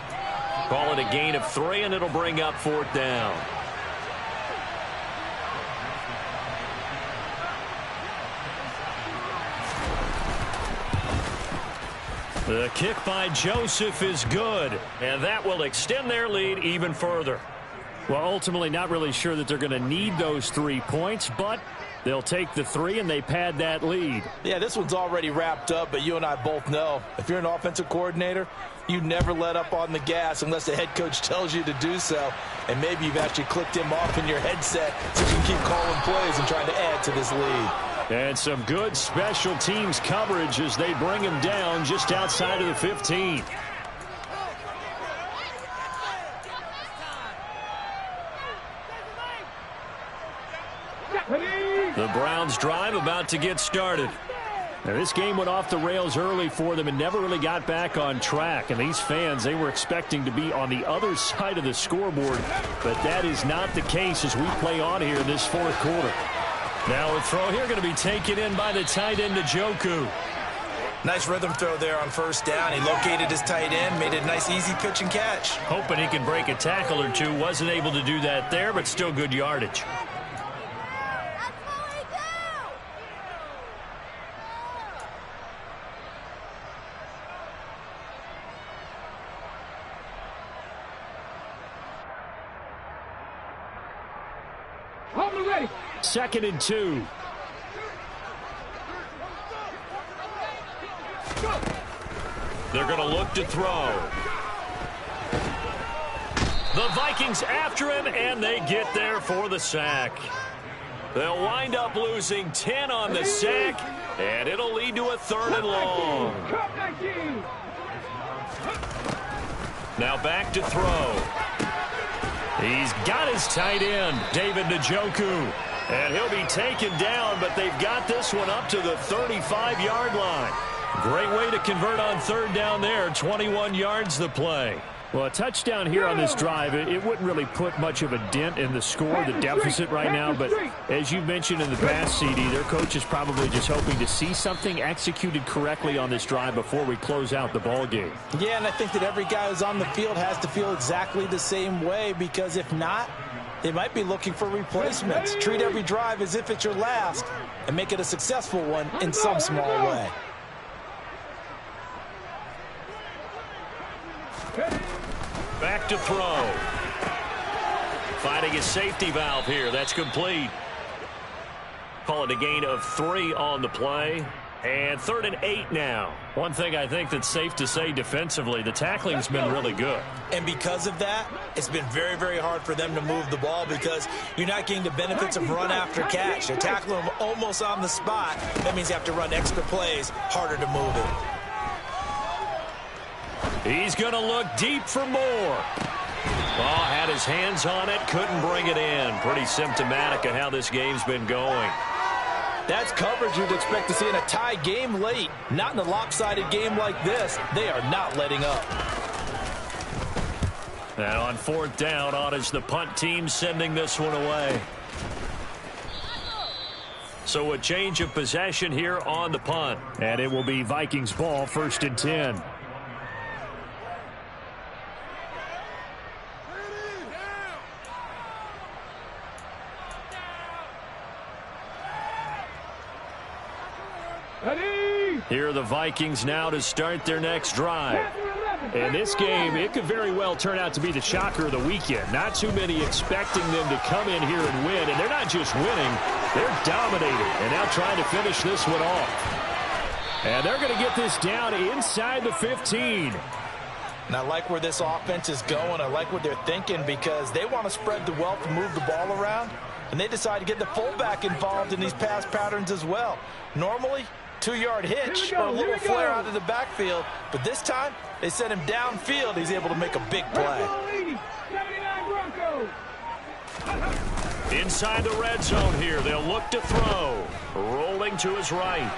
Call it a gain of 3, and it'll bring up 4th down. The kick by Joseph is good, and that will extend their lead even further. Well, ultimately, not really sure that they're going to need those 3 points, but they'll take the 3 and they pad that lead. Yeah, this one's already wrapped up, but you and I both know if you're an offensive coordinator, you never let up on the gas unless the head coach tells you to do so. And maybe you've actually clicked him off in your headset so you can keep calling plays and trying to add to this lead. And some good special teams coverage as they bring him down just outside of the 15. The Browns drive about to get started. Now, this game went off the rails early for them and never really got back on track. And these fans, they were expecting to be on the other side of the scoreboard. But that is not the case as we play on here in this 4th quarter. Now a throw here going to be taken in by the tight end, Njoku. Nice rhythm throw there on 1st down. He located his tight end, made a nice easy pitch and catch. Hoping he can break a tackle or two. Wasn't able to do that there, but still good yardage. Ready. 2nd and 2. They're going to look to throw. The Vikings after him, and they get there for the sack. They'll wind up losing 10 on the sack, and it'll lead to a 3rd and long. Now back to throw. He's got his tight end, David Njoku. And he'll be taken down, but they've got this one up to the 35-yard line. Great way to convert on 3rd down there. 21 yards the play. Well, a touchdown here on this drive, it wouldn't really put much of a dent in the score, the deficit right now. But as you mentioned in the past, CD, their coach is probably just hoping to see something executed correctly on this drive before we close out the ball game. Yeah, and I think that every guy who's on the field has to feel exactly the same way, because if not, they might be looking for replacements. Treat every drive as if it's your last and make it a successful one in some small way. Back to throw. Finding a safety valve here. That's complete. Call it a gain of 3 on the play. And 3rd and 8 now. One thing I think that's safe to say defensively, the tackling's been really good. And because of that, it's been very, very hard for them to move the ball because you're not getting the benefits of run after catch. You're tackling them almost on the spot. That means you have to run extra plays, harder to move it. He's going to look deep for more. Oh, had his hands on it, couldn't bring it in. Pretty symptomatic of how this game's been going. That's coverage you'd expect to see in a tie game late. Not in a lopsided game like this. They are not letting up. And on 4th down, on is the punt team sending this one away. So a change of possession here on the punt. And it will be Vikings ball, 1st and 10. Ready. Here are the Vikings now to start their next drive. In this game, it could very well turn out to be the shocker of the weekend. Not too many expecting them to come in here and win. And they're not just winning, they're dominating. And now trying to finish this one off. And they're going to get this down inside the 15. And I like where this offense is going. I like what they're thinking because they want to spread the wealth and move the ball around. And they decide to get the fullback involved in these pass patterns as well. Normally, 2-yard hitch or a little flare out of the backfield. But this time, they sent him downfield. He's able to make a big play. Inside the red zone here, they'll look to throw. Rolling to his right.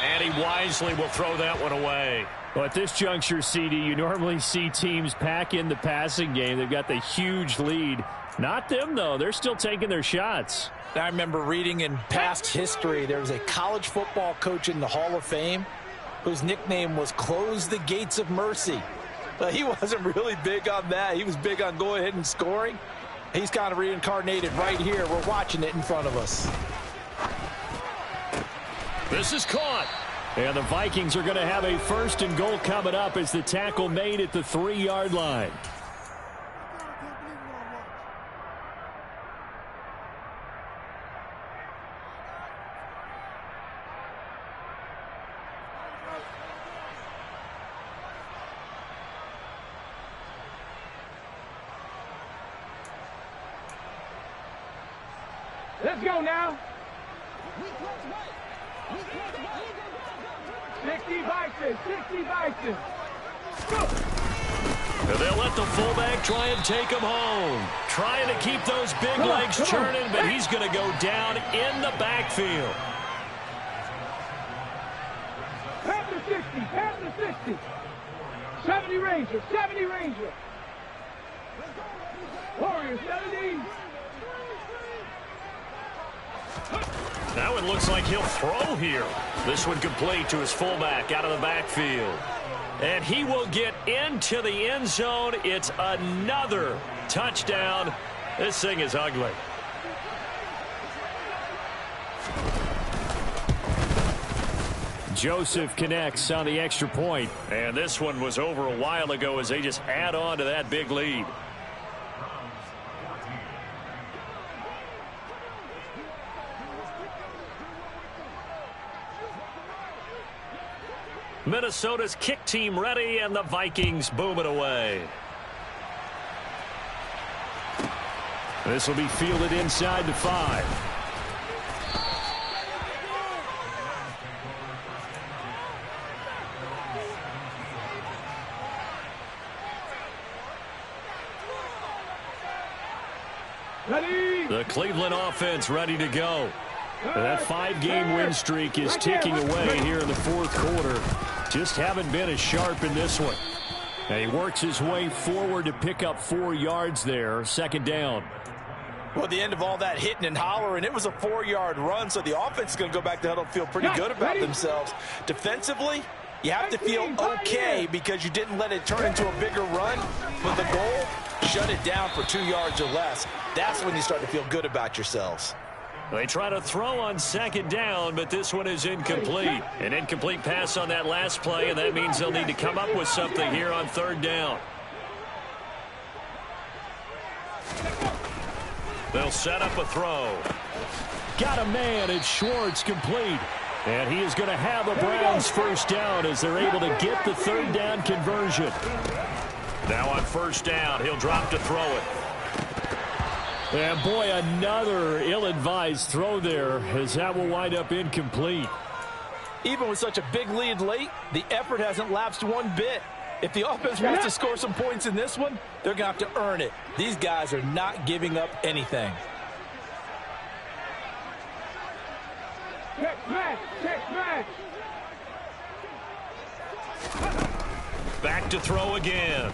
And he wisely will throw that one away. Well, at this juncture, CD, you normally see teams pack in the passing game. They've got the huge lead. Not them, though. They're still taking their shots. I remember reading in past history, there was a college football coach in the Hall of Fame whose nickname was Close the Gates of Mercy. But he wasn't really big on that. He was big on going ahead and scoring. He's kind of reincarnated right here. We're watching it in front of us. This is caught. And the Vikings are going to have a 1st and goal coming up as the tackle made at the 3-yard line. Let's go now. 60 Vikings, 60 Vikings. They'll let the fullback try and take him home. Trying to keep those big legs churning, but he's going to go down in the backfield. Panther 60, Panther 60. 70 Ranger, 70 Ranger. Warriors 70. Now it looks like he'll throw here. This one complete to his fullback out of the backfield. And he will get into the end zone. It's another touchdown. This thing is ugly. Joseph connects on the extra point. And this one was over a while ago as they just add on to that big lead. Minnesota's kick team ready, and the Vikings boom it away. This will be fielded inside the 5. Ready. The Cleveland offense ready to go. That 5-game win streak is ticking away here in the 4th quarter. Just haven't been as sharp in this one. And he works his way forward to pick up 4 yards there. 2nd down. Well, at the end of all that hitting and hollering, it was a 4-yard run, so the offense is going to go back to huddle and feel pretty good about themselves. Defensively, you have to feel okay because you didn't let it turn into a bigger run. But the goal, shut it down for 2 yards or less. That's when you start to feel good about yourselves. They try to throw on 2nd down, but this one is incomplete. An incomplete pass on that last play, and that means they'll need to come up with something here on 3rd down. They'll set up a throw. Got a man, and Schwartz complete. And he is going to have a Browns 1st down as they're able to get the 3rd down conversion. Now on 1st down, he'll drop to throw it. And boy, another ill-advised throw there as that will wind up incomplete. Even with such a big lead late, the effort hasn't lapsed one bit. If the offense wants to score some points in this one, they're going to have to earn it. These guys are not giving up anything. Check match, check match. Back to throw again.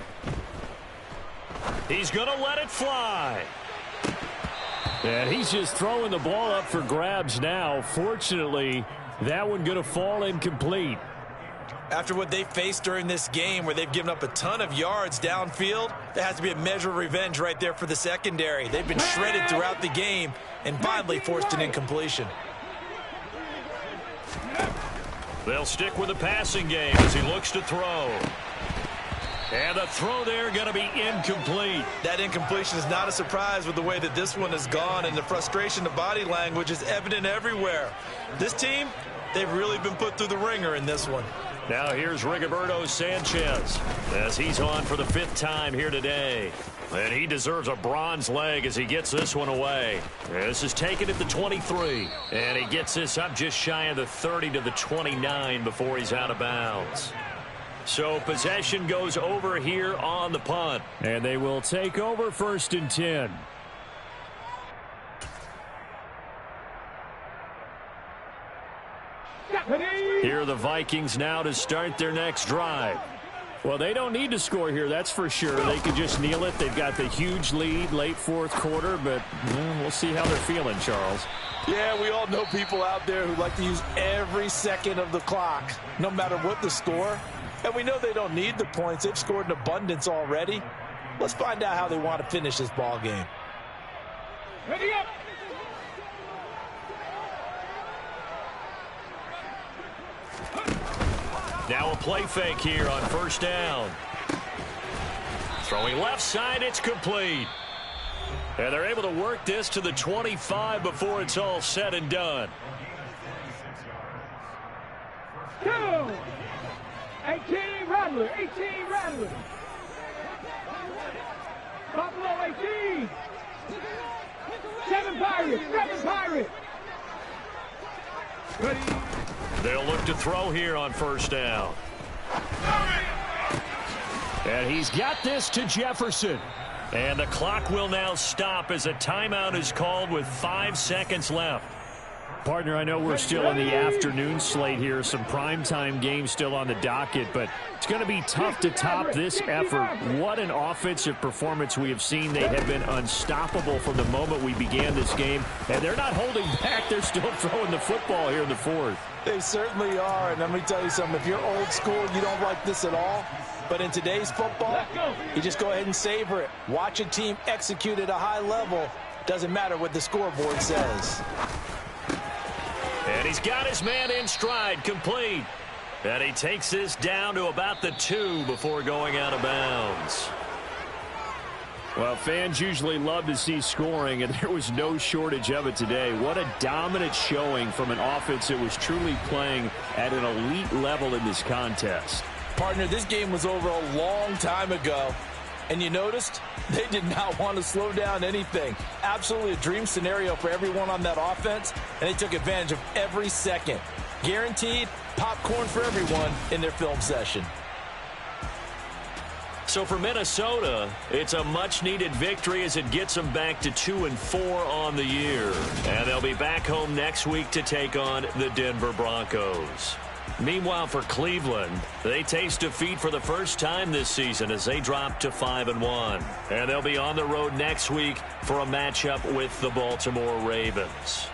He's going to let it fly. And he's just throwing the ball up for grabs now. Fortunately, that one going to fall incomplete. After what they faced during this game where they've given up a ton of yards downfield, there has to be a measure of revenge right there for the secondary. They've been shredded throughout the game and finally forced an incompletion. They'll stick with the passing game as he looks to throw. And the throw there going to be incomplete. That incompletion is not a surprise with the way that this one has gone, and the frustration, the body language is evident everywhere. This team, they've really been put through the ringer in this one. Now here's Rigoberto Sanchez as he's on for the 5th time here today. And he deserves a bronze leg as he gets this one away. This is taken at the 23. And he gets this up just shy of the 30 to the 29 before he's out of bounds. So possession goes over here on the punt. And they will take over 1st and 10. Here are the Vikings now to start their next drive. Well, they don't need to score here, that's for sure. They could just kneel it. They've got the huge lead late 4th quarter, but we'll see how they're feeling, Charles. Yeah, we all know people out there who like to use every second of the clock, no matter what the score. And we know they don't need the points. They've scored in abundance already. Let's find out how they want to finish this ball game. Ready up. Now a play fake here on 1st down. Throwing left side, it's complete. And they're able to work this to the 25 before it's all said and done. 2. 18 Rattler. 18 Rattler. Buffalo 18. 7 Pirates. 7 Pirates. Ready. They'll look to throw here on 1st down. And he's got this to Jefferson. And the clock will now stop as a timeout is called with 5 seconds left. Partner, I know we're still in the afternoon slate here. Some primetime games still on the docket, but it's going to be tough to top this effort. What an offensive performance we have seen. They have been unstoppable from the moment we began this game, and they're not holding back. They're still throwing the football here in the 4th. They certainly are, and let me tell you something. If you're old school, you don't like this at all. But in today's football, you just go ahead and savor it. Watch a team execute at a high level. Doesn't matter what the scoreboard says. And he's got his man in stride, complete. And he takes this down to about the 2 before going out of bounds. Well, fans usually love to see scoring, and there was no shortage of it today. What a dominant showing from an offense that was truly playing at an elite level in this contest. Partner, this game was over a long time ago, and you noticed they did not want to slow down anything. Absolutely a dream scenario for everyone on that offense, and they took advantage of every second. Guaranteed popcorn for everyone in their film session. So for Minnesota, it's a much-needed victory as it gets them back to 2-4 on the year. And they'll be back home next week to take on the Denver Broncos. Meanwhile, for Cleveland, they taste defeat for the first time this season as they drop to 5-1. And they'll be on the road next week for a matchup with the Baltimore Ravens.